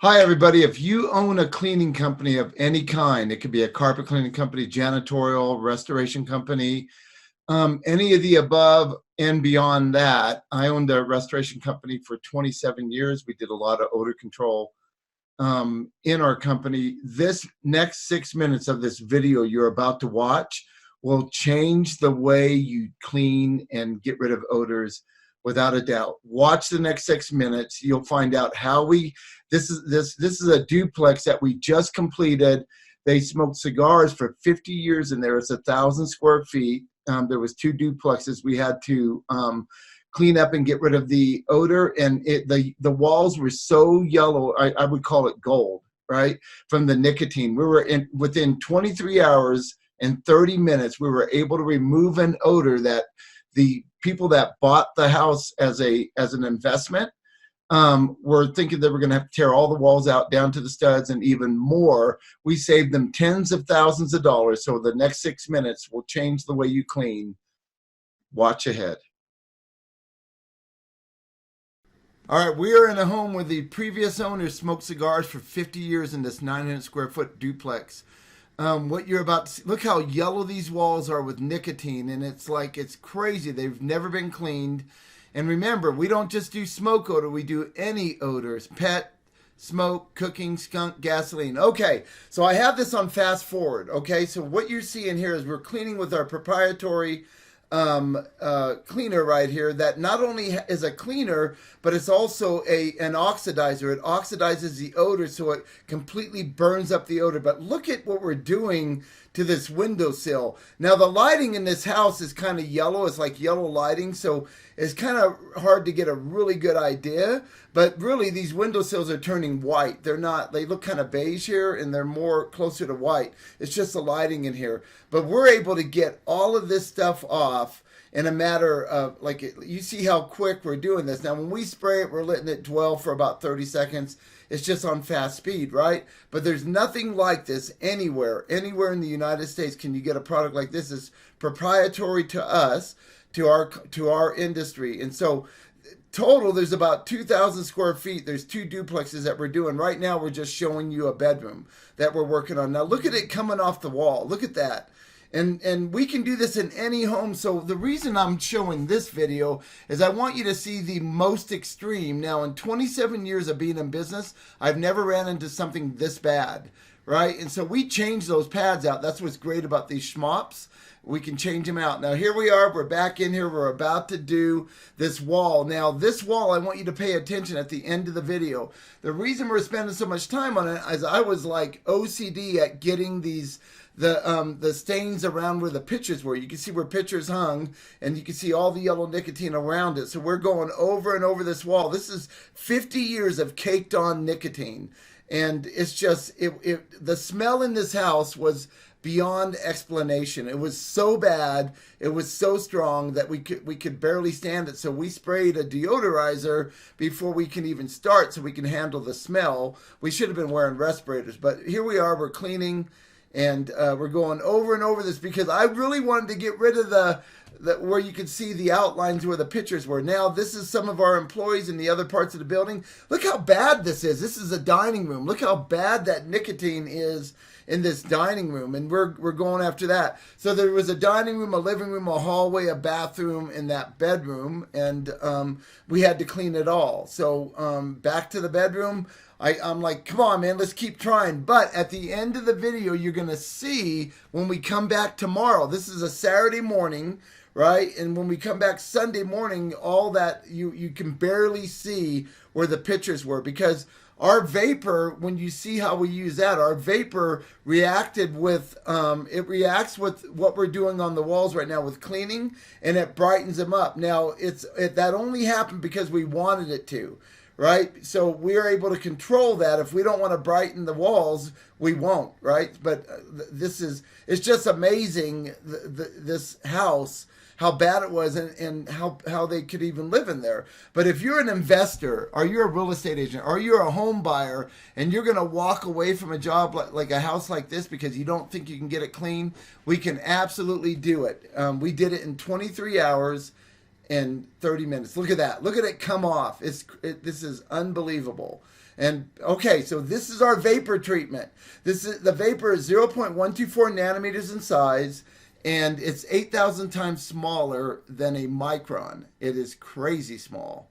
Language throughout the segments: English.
Hi, everybody. If you own a cleaning company of any kind, it could be a carpet cleaning company, janitorial, restoration company, any of the above and beyond that. I owned a restoration company for 27 years. We did a lot of odor control in our company. This next 6 minutes of this video you're about to watch will change the way you clean and get rid of odors without a doubt. Watch the next 6 minutes. You'll find out how this is a duplex that we just completed. They smoked cigars for 50 years in there. It's 1,000 square feet. There was two duplexes. We had to clean up and get rid of the odor, and the walls were so yellow, I would call it gold, right, from the nicotine. We were within 23 hours and 30 minutes, we were able to remove an odor that the people that bought the house as an investment were thinking they were going to have to tear all the walls out down to the studs and even more. We saved them tens of thousands of dollars. So the next 6 minutes will change the way you clean. Watch ahead. All right, we are in a home where the previous owner smoked cigars for 50 years in this 900 square foot duplex. What you're about to see, look how yellow these walls are with nicotine, and it's crazy. They've never been cleaned. And remember, we don't just do smoke odor, we do any odors: pet, smoke, cooking, skunk, gasoline. Okay, so I have this on fast forward. Okay, so what you're seeing here is we're cleaning with our proprietary cleaner right here that not only is a cleaner, but it's also an oxidizer. It oxidizes the odor so it completely burns up the odor. But look at what we're doing to this windowsill. Now the lighting in this house is kind of yellow. It's like yellow lighting, so it's kind of hard to get a really good idea. But really, these windowsills are turning white. They're not, they look kind of beige here, and they're more closer to white. It's just the lighting in here. But we're able to get all of this stuff off in a matter of, you see how quick we're doing this. Now, when we spray it, we're letting it dwell for about 30 seconds. It's just on fast speed, right? But there's nothing like this anywhere. Anywhere in the United States can you get a product like this. It's proprietary to us, to our industry. And so total, there's about 2,000 square feet. There's two duplexes that we're doing. Right now, we're just showing you a bedroom that we're working on. Now, look at it coming off the wall. Look at that. And we can do this in any home. So the reason I'm showing this video is I want you to see the most extreme. Now, in 27 years of being in business, I've never ran into something this bad, right? And so we change those pads out. That's what's great about these schmops. We can change them out. Now, here we are. We're back in here. We're about to do this wall. Now, this wall, I want you to pay attention at the end of the video. The reason we're spending so much time on it is I was like OCD at getting the stains around where the pictures were. You can see where pictures hung, and you can see all the yellow nicotine around it. So we're going over and over this wall. This is 50 years of caked on nicotine. And it's just, the smell in this house was beyond explanation. It was so bad, it was so strong that we could barely stand it. So we sprayed a deodorizer before we can even start so we can handle the smell. We should have been wearing respirators, but here we are, we're cleaning, and we're going over and over this because I really wanted to get rid of the where you could see the outlines where the pictures were. Now, this is some of our employees in the other parts of the building. Look how bad this is. This is a dining room. Look how bad that nicotine is in this dining room, and we're going after that. So there was a dining room, a living room, a hallway, a bathroom, and that bedroom, and we had to clean it all. So back to the bedroom. I'm like, come on, man, let's keep trying. But at the end of the video, you're going to see when we come back tomorrow. This is a Saturday morning, right? And when we come back Sunday morning, all that, you can barely see where the pictures were because our vapor, when you see how we use that, our vapor reacted with, it reacts with what we're doing on the walls right now with cleaning, and it brightens them up. Now, that only happened because we wanted it to. Right? So we're able to control that. If we don't want to brighten the walls, we won't, right? But it's just amazing, this house, how bad it was and how they could even live in there. But if you're an investor, or you're a real estate agent, or you're a home buyer, and you're going to walk away from a job like a house like this because you don't think you can get it clean, we can absolutely do it. We did it in 23 hours. In 30 minutes. Look at that. Look at it come off. This is unbelievable. And okay, so this is our vapor treatment. The vapor is 0.124 nanometers in size, and it's 8,000 times smaller than a micron. It is crazy small.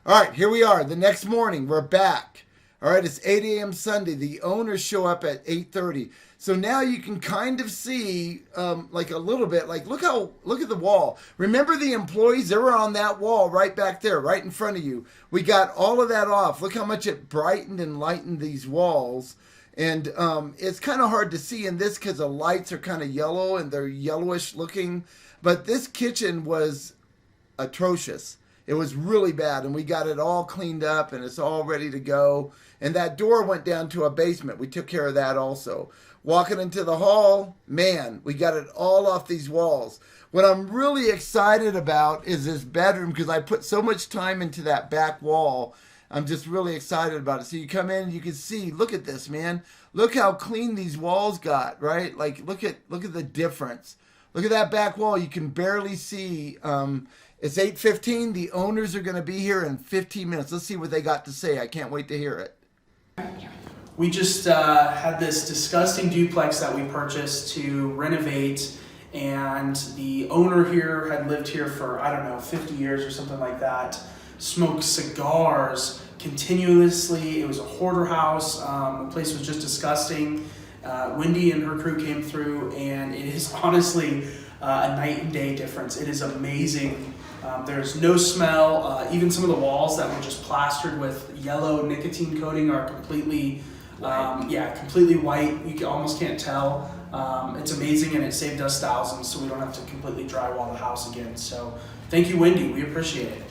All right, here we are. The next morning, we're back. All right, it's 8 a.m. Sunday. The owners show up at 8:30. So now you can kind of see, like a little bit, like look at the wall. Remember the employees? They were on that wall right back there, right in front of you. We got all of that off. Look how much it brightened and lightened these walls. And it's kind of hard to see in this because the lights are kind of yellow and they're yellowish looking. But this kitchen was atrocious. It was really bad, and we got it all cleaned up, and it's all ready to go. And that door went down to a basement. We took care of that also. Walking into the hall, man, we got it all off these walls. What I'm really excited about is this bedroom because I put so much time into that back wall. I'm just really excited about it. So you come in and you can see, look at this, man. Look how clean these walls got, right? Like, look at the difference. Look at that back wall. You can barely see. It's 8:15. The owners are going to be here in 15 minutes. Let's see what they got to say. I can't wait to hear it. We just had this disgusting duplex that we purchased to renovate, and the owner here had lived here for, I don't know, 50 years or something like that. Smoked cigars continuously. It was a hoarder house. The place was just disgusting. Wendy and her crew came through, and it is honestly a night and day difference. It is amazing. There's no smell. Even some of the walls that were just plastered with yellow nicotine coating are completely, completely white. You almost can't tell. It's amazing, and it saved us thousands, so we don't have to completely drywall the house again. So thank you, Wendy. We appreciate it.